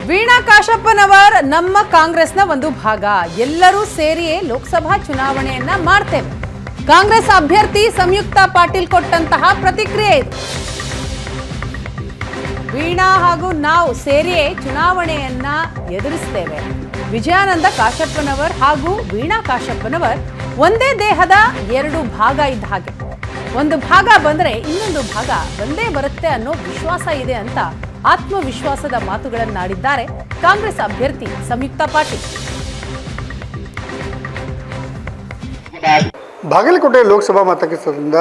ವೀಣಾ ಕಾಶಪ್ಪನವರ್ ನಮ್ಮ ಕಾಂಗ್ರೆಸ್ನ ಒಂದು ಭಾಗ. ಎಲ್ಲರೂ ಸೇರಿಯೇ ಲೋಕಸಭಾ ಚುನಾವಣೆಯನ್ನ ಮಾಡ್ತೇವೆ. ಕಾಂಗ್ರೆಸ್ ಅಭ್ಯರ್ಥಿ ಸಂಯುಕ್ತಾ ಪಾಟೀಲ್ ಕೊಟ್ಟಂತಹ ಪ್ರತಿಕ್ರಿಯೆ ಇದು. ವೀಣಾ ಹಾಗೂ ನಾವು ಸೇರಿಯೇ ಚುನಾವಣೆಯನ್ನ ಎದುರಿಸ್ತೇವೆ. ವಿಜಯಾನಂದ ಕಾಶಪ್ಪನವರ್ ಹಾಗೂ ವೀಣಾ ಕಾಶಪ್ಪನವರ್ ಒಂದೇ ದೇಹದ ಎರಡು ಭಾಗ ಇದ್ದ ಹಾಗೆ. ಒಂದು ಭಾಗ ಬಂದ್ರೆ ಇನ್ನೊಂದು ಭಾಗ ಬಂದೇ ಬರುತ್ತೆ ಅನ್ನೋ ವಿಶ್ವಾಸ ಇದೆ ಅಂತ ಆತ್ಮವಿಶ್ವಾಸದ ಮಾತುಗಳನ್ನಾಡಿದ್ದಾರೆ ಕಾಂಗ್ರೆಸ್ ಅಭ್ಯರ್ಥಿ ಸಂಯುಕ್ತಾ ಪಾಟೀಲ್. ಬಾಗಲಕೋಟೆ ಲೋಕಸಭಾ ಮತಕ್ಷೇತ್ರದಿಂದ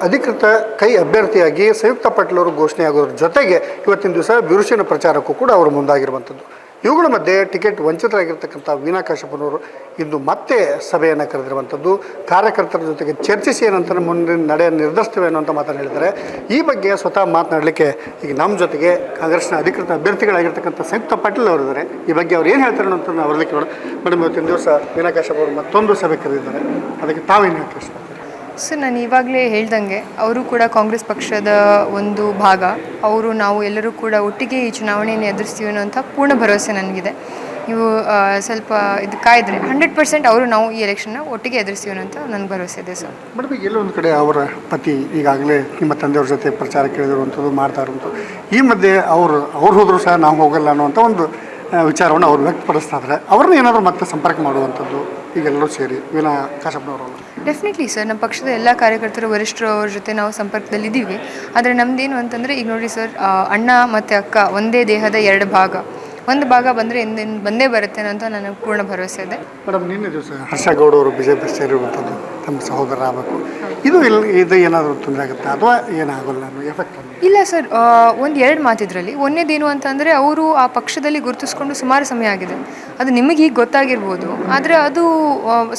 ಅಧಿಕೃತ ಕೈ ಅಭ್ಯರ್ಥಿಯಾಗಿ ಸಂಯುಕ್ತಾ ಪಾಟೀಲ್ ಅವರು ಘೋಷಣೆಯಾಗೋದ್ರ ಜೊತೆಗೆ ಇವತ್ತಿನ ದಿವಸ ಬಿರುಸಿನ ಪ್ರಚಾರಕ್ಕೂ ಕೂಡ ಅವರು ಮುಂದಾಗಿರುವಂಥದ್ದು. ಇವುಗಳ ಮಧ್ಯೆ ಟಿಕೆಟ್ ವಂಚಿತರಾಗಿರ್ತಕ್ಕಂಥ ವೀಣಾ ಕಾಶಪ್ಪನವರು ಇಂದು ಮತ್ತೆ ಸಭೆಯನ್ನು ಕರೆದಿರುವಂಥದ್ದು. ಕಾರ್ಯಕರ್ತರ ಜೊತೆಗೆ ಚರ್ಚಿಸಿ ಏನಂತ ಮುಂದಿನ ನಡೆಯನ್ನು ನಿರ್ಧರಿಸ್ತೇವೆ ಅನ್ನೋಂಥ ಮಾತನ್ನು ಹೇಳಿದ್ದಾರೆ. ಈ ಬಗ್ಗೆ ಸ್ವತಃ ಮಾತನಾಡಲಿಕ್ಕೆ ಈಗ ನಮ್ಮ ಜೊತೆಗೆ ಕಾಂಗ್ರೆಸ್ನ ಅಧಿಕೃತ ಅಭ್ಯರ್ಥಿಗಳಾಗಿರ್ತಕ್ಕಂಥ ಸಂಯುಕ್ತಾ ಪಾಟೀಲ್ ಅವರಿದ್ದಾರೆ. ಈ ಬಗ್ಗೆ ಅವ್ರು ಏನು ಹೇಳ್ತಾರೆ ಅಂತ ನಾವು ಅವರಿಗೆ ಕೇಳೋಣ. ಮೇಡಮ್, ಇವತ್ತಿನ ದಿವಸ ವೀಣಾ ಕಾಶಪ್ಪ ಅವರು ಮತ್ತೊಂದು ಸಭೆ ಕರೆದಿದ್ದಾರೆ, ಅದಕ್ಕೆ ತಾವೇನು ಹೇಳ್ತೀವಿ? ಸರ್, ನಾನು ಇವಾಗಲೇ ಹೇಳ್ದಂಗೆ ಅವರು ಕೂಡ ಕಾಂಗ್ರೆಸ್ ಪಕ್ಷದ ಒಂದು ಭಾಗ. ನಾವು ಎಲ್ಲರೂ ಕೂಡ ಒಟ್ಟಿಗೆ ಈ ಚುನಾವಣೆಯನ್ನು ಎದುರಿಸ್ತೀವಿ ಅನ್ನೋಂಥ ಪೂರ್ಣ ಭರವಸೆ ನನಗಿದೆ. ನೀವು ಸ್ವಲ್ಪ ಇದು ಕಾಯ್ದರೆ 100% ನಾವು ಈ ಎಲೆಕ್ಷನ್ನ ಒಟ್ಟಿಗೆ ಎದುರಿಸ್ತೀವಿ ಅನ್ನೋಂಥ ನನಗೆ ಭರವಸೆ ಇದೆ ಸರ್. ಮೇಡಮ್, ಎಲ್ಲೊಂದು ಕಡೆ ಅವರ ಪತಿ ಈಗಾಗಲೇ ನಿಮ್ಮ ತಂದೆಯವ್ರ ಜೊತೆ ಪ್ರಚಾರ ಕೇಳಿರುವಂಥದ್ದು ಮಾಡ್ತಾ ಇರುವಂಥದ್ದು. ಈ ಮಧ್ಯೆ ಅವ್ರು ಹೋದರೂ ಸಹ ನಾವು ಹೋಗಲ್ಲ ಅನ್ನುವಂಥ ಒಂದು ವಿಚಾರವನ್ನು ಅವ್ರು ವ್ಯಕ್ತಪಡಿಸ್ತಾ ಇದ್ದಾರೆ. ಅವ್ರನ್ನ ಏನಾದರೂ ಮತ್ತೆ ಸಂಪರ್ಕ ಮಾಡುವಂಥದ್ದು ಈಗೆಲ್ಲರೂ ಸೇರಿ ವೀಣಾ ಕಾಶಪ್ಪನವರು? ಡೆಫಿನೆಟ್ಲಿ ಸರ್, ನಮ್ಮ ಪಕ್ಷದ ಎಲ್ಲ ಕಾರ್ಯಕರ್ತರು ವರಿಷ್ಠರು ಅವ್ರ ಜೊತೆ ನಾವು ಸಂಪರ್ಕದಲ್ಲಿದ್ದೀವಿ. ಆದರೆ ನಮ್ಮದೇನು ಅಂತಂದರೆ, ಈಗ ನೋಡಿ ಸರ್, ಅಣ್ಣ ಮತ್ತು ಅಕ್ಕ ಒಂದೇ ದೇಹದ ಎರಡು ಭಾಗ. ಒಂದು ಭಾಗ ಬಂದರೆ ಇನ್ನೇನು ಬಂದೇ ಬರುತ್ತೆ ಅಂತ ನನಗೆ ಪೂರ್ಣ ಭರವಸೆ ಇದೆ. ಮೇಡಮ್, ನಿನ್ನೆ ದಿವಸ ಹರ್ಷಗೌಡ ಅವರು BJP ಸೇರಿರುವಂಥದ್ದು ತಮ್ಮ ಸಹೋದರ ಆಗಬೇಕು, ಇದು ಏನಾದರೂ ತೊಂದರೆ ಆಗುತ್ತಾ ಅಥವಾ ಏನಾಗಲ್ಲ ಅನ್ನೋ ಎಫೆಕ್ಟ್? ಇಲ್ಲ ಸರ್, ಎರಡು ಮಾತಿದ್ರಲ್ಲಿ. ಒಂದೇದೇನು ಅಂತಂದರೆ, ಅವರು ಆ ಪಕ್ಷದಲ್ಲಿ ಗುರುತಿಸ್ಕೊಂಡು ಸುಮಾರು ಸಮಯ ಆಗಿದೆ. ಅದು ನಿಮಗೆ ಈಗ ಗೊತ್ತಾಗಿರ್ಬೋದು, ಆದರೆ ಅದು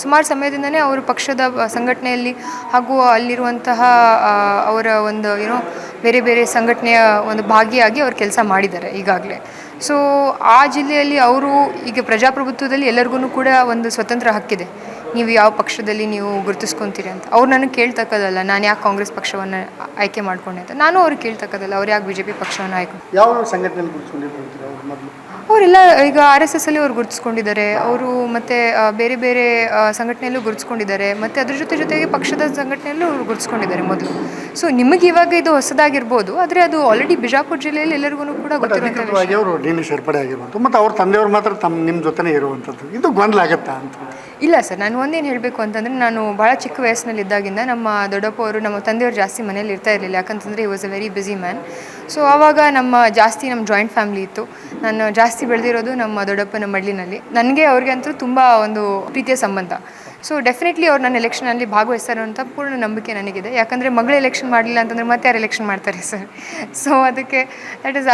ಸುಮಾರು ಸಮಯದಿಂದನೇ ಅವರು ಪಕ್ಷದ ಸಂಘಟನೆಯಲ್ಲಿ ಹಾಗೂ ಅಲ್ಲಿರುವಂತಹ ಅವರ ಒಂದು ಬೇರೆ ಬೇರೆ ಸಂಘಟನೆಯ ಒಂದು ಭಾಗಿಯಾಗಿ ಅವ್ರು ಕೆಲಸ ಮಾಡಿದ್ದಾರೆ ಈಗಾಗಲೇ. ಸೊ ಆ ಜಿಲ್ಲೆಯಲ್ಲಿ ಅವರು ಈಗ ಪ್ರಜಾಪ್ರಭುತ್ವದಲ್ಲಿ ಎಲ್ಲರಿಗೂ ಕೂಡ ಒಂದು ಸ್ವತಂತ್ರ ಹಕ್ಕಿದೆ. ನೀವು ಯಾವ ಪಕ್ಷದಲ್ಲಿ ನೀವು ಗುರುತಿಸ್ಕೊತೀರಿ ಅಂತ ಅವ್ರು ನನಗೆ ಕೇಳ್ತಕ್ಕದಲ್ಲ. ನಾನು ಯಾಕೆ ಕಾಂಗ್ರೆಸ್ ಪಕ್ಷವನ್ನು ಆಯ್ಕೆ ಮಾಡ್ಕೊಂಡೆ ಅಂತ. ನಾನು ಅವ್ರಿಗೆ ಕೇಳ್ತಕ್ಕದಲ್ಲ ಅವ್ರು ಯಾಕೆ BJP ಪಕ್ಷವನ್ನು ಆಯ್ಕೆ. ಯಾವ ಸಂಘಟನೆಯಲ್ಲಿ ಗುರುತಿಸ್ಕೊಂಡಿರ್ತಾರೆ ಅವರು ಮೊದಲು? ಅವರೆಲ್ಲ ಈಗ RSS ಅಲ್ಲಿ ಅವ್ರು ಗುರುತಿಸ್ಕೊಂಡಿದ್ದಾರೆ. ಅವರು ಮತ್ತು ಬೇರೆ ಬೇರೆ ಸಂಘಟನೆಯಲ್ಲೂ ಗುರುತಿಸ್ಕೊಂಡಿದ್ದಾರೆ. ಮತ್ತು ಅದ್ರ ಜೊತೆಗೆ ಪಕ್ಷದ ಸಂಘಟನೆಯಲ್ಲೂ ಅವ್ರು ಗುರುತಿಸ್ಕೊಂಡಿದ್ದಾರೆ ಮೊದಲು. ಸೊ ನಿಮಗೆ ಇವಾಗ ಇದು ಹೊಸದಾಗಿರ್ಬೋದು, ಆದರೆ ಅದು ಆಲ್ರೆಡಿ ಬಿಜಾಪುರ ಜಿಲ್ಲೆಯಲ್ಲಿ ಎಲ್ಲರಿಗೂ ಕೂಡ ಗೊತ್ತಿರುವಂಥ ವಿಷಯ. ಅವರು ನೀನು ಸೇರ್ಪಡೆ ಆಗಿರುವಂಥದ್ದು ಮತ್ತು ಅವ್ರ ತಂದೆಯವರು ಮಾತ್ರ ನಿಮ್ಮ ಜೊತೆನೇ ಇರುವಂಥದ್ದು, ಇದು ಗೊಂದಲ ಆಗುತ್ತಾ ಅಂತ? ಇಲ್ಲ ಸರ್, ನಾನು ಒಂದೇನು ಹೇಳಬೇಕು ಅಂತಂದರೆ, ನಾನು ಭಾಳ ಚಿಕ್ಕ ವಯಸ್ಸಿನಲ್ಲಿದ್ದಾಗಿಂದ ನಮ್ಮ ದೊಡ್ಡಪ್ಪ ಅವರು ನಮ್ಮ ತಂದೆಯವರು ಜಾಸ್ತಿ ಮನೇಲಿ ಇರ್ತಾ ಇರಲಿಲ್ಲ. ಯಾಕಂತಂದರೆ was a very busy man. So ಆವಾಗ ನಮ್ಮ ಜಾಯಿಂಟ್ ಫ್ಯಾಮಿಲಿ ಇತ್ತು. ನಾನು ಜಾಸ್ತಿ ಬೆಳೆದಿರೋದು ನಮ್ಮ ದೊಡ್ಡಪ್ಪನ ಮಡ್ಲಿನಲ್ಲಿ. ನನಗೆ ಅವ್ರಿಗೆ ಅಂತೂ ತುಂಬ ಒಂದು ಪ್ರೀತಿಯ ಸಂಬಂಧ. ಸೊ ಡೆಫಿನೆಟ್ಲಿ ಅವ್ರು ನನ್ನ ಎಲೆಕ್ಷನಲ್ಲಿ ಭಾಗವಹಿಸ್ತಾರೆ ಅಂತ ಪೂರ್ಣ ನಂಬಿಕೆ ನನಗಿದೆ. ಯಾಕಂದರೆ ಮಗಳು ಎಲೆಕ್ಷನ್ ಮಾಡಲಿಲ್ಲ ಅಂತಂದರೆ ಮತ್ತೆ ಯಾರು ಎಲೆಕ್ಷನ್ ಮಾಡ್ತಾರೆ ಸರ್. ಸೊ ಅದಕ್ಕೆ ದಟ್ ಈಸ್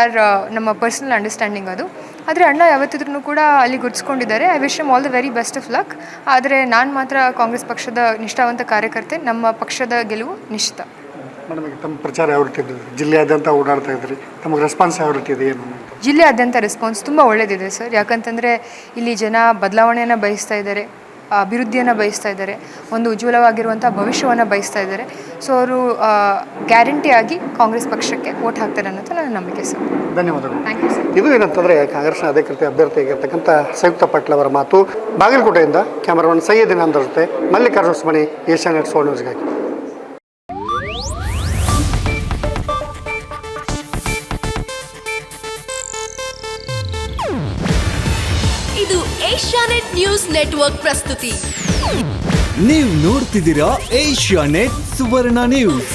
ನಮ್ಮ ಪರ್ಸ್ನಲ್ ಅಂಡರ್ಸ್ಟ್ಯಾಂಡಿಂಗ್ ಅದು. ಆದರೆ ಅಣ್ಣ ಯಾವತ್ತಿದ್ರೂ ಕೂಡ ಅಲ್ಲಿ ಗುರುತಿಸ್ಕೊಂಡಿದ್ದಾರೆ. I wish him all the very best of luck. ಆದರೆ ನಾನು ಮಾತ್ರ ಕಾಂಗ್ರೆಸ್ ಪಕ್ಷದ ನಿಷ್ಠಾವಂತ ಕಾರ್ಯಕರ್ತೆ. ನಮ್ಮ ಪಕ್ಷದ ಗೆಲುವು ನಿಶ್ಚಿತ. ಮೇಡಮ್, ಈಗ ತಮ್ಮ ಪ್ರಚಾರ ಯಾವ ರೀತಿ ಇದೆ? ಜಿಲ್ಲೆಯಾದ್ಯಂತ ಓಡಾಡ್ತಾ ಇದ್ರಿ, ತಮಗೆ ರೆಸ್ಪಾನ್ಸ್ ಯಾವ ರೀತಿ ಇದೆ? ಏನು ಜಿಲ್ಲೆಯಾದ್ಯಂತ ರೆಸ್ಪಾನ್ಸ್ ತುಂಬ ಒಳ್ಳೆಯದಿದೆ ಸರ್. ಯಾಕಂತಂದರೆ ಇಲ್ಲಿ ಜನ ಬದಲಾವಣೆಯನ್ನು ಬಯಸ್ತಾ ಇದ್ದಾರೆ, ಅಭಿವೃದ್ಧಿಯನ್ನು ಬಯಸ್ತಾ ಇದ್ದಾರೆ, ಒಂದು ಉಜ್ವಲವಾಗಿರುವಂಥ ಭವಿಷ್ಯವನ್ನು ಬಯಸ್ತಾ ಇದ್ದಾರೆ. ಸೊ ಅವರು ಗ್ಯಾರಂಟಿಯಾಗಿ ಕಾಂಗ್ರೆಸ್ ಪಕ್ಷಕ್ಕೆ ವೋಟ್ ಹಾಕ್ತಾರೆ ಅನ್ನೋದು ನನ್ನ ನಂಬಿಕೆ ಸರ್. ಧನ್ಯವಾದಗಳು. Thank you sir. ಇದು ಏನಂತಂದರೆ ಕಾಂಗ್ರೆಸ್ನ ಅಧಿಕೃತ ಅಭ್ಯರ್ಥಿಯಾಗಿರ್ತಕ್ಕಂಥ ಸಂಯುಕ್ತಾ ಪಾಟೀಲ್ ಅವರ ಮಾತು. ಬಾಗಲಕೋಟೆಯಿಂದ ಕ್ಯಾಮರಾಮನ್ ಸೈಯದ್ ನಂದರ್ ಜೊತೆ ಮಲ್ಲಿಕಾರ್ಜುನ ಸುಮನಿ, ಏಷ್ಯಾನೆಟ್ ಸೋಲ್ ನ್ಯೂಸ್ಗಾಗಿ. ಇದು ಏಷ್ಯಾನೆಟ್ ನ್ಯೂಸ್ ನೆಟ್ವರ್ಕ್ ಪ್ರಸ್ತುತಿ. ನೀವು ನೋಡ್ತಿದ್ದೀರಾ ಏಷ್ಯಾನೆಟ್ ಸುವರ್ಣ ನ್ಯೂಸ್.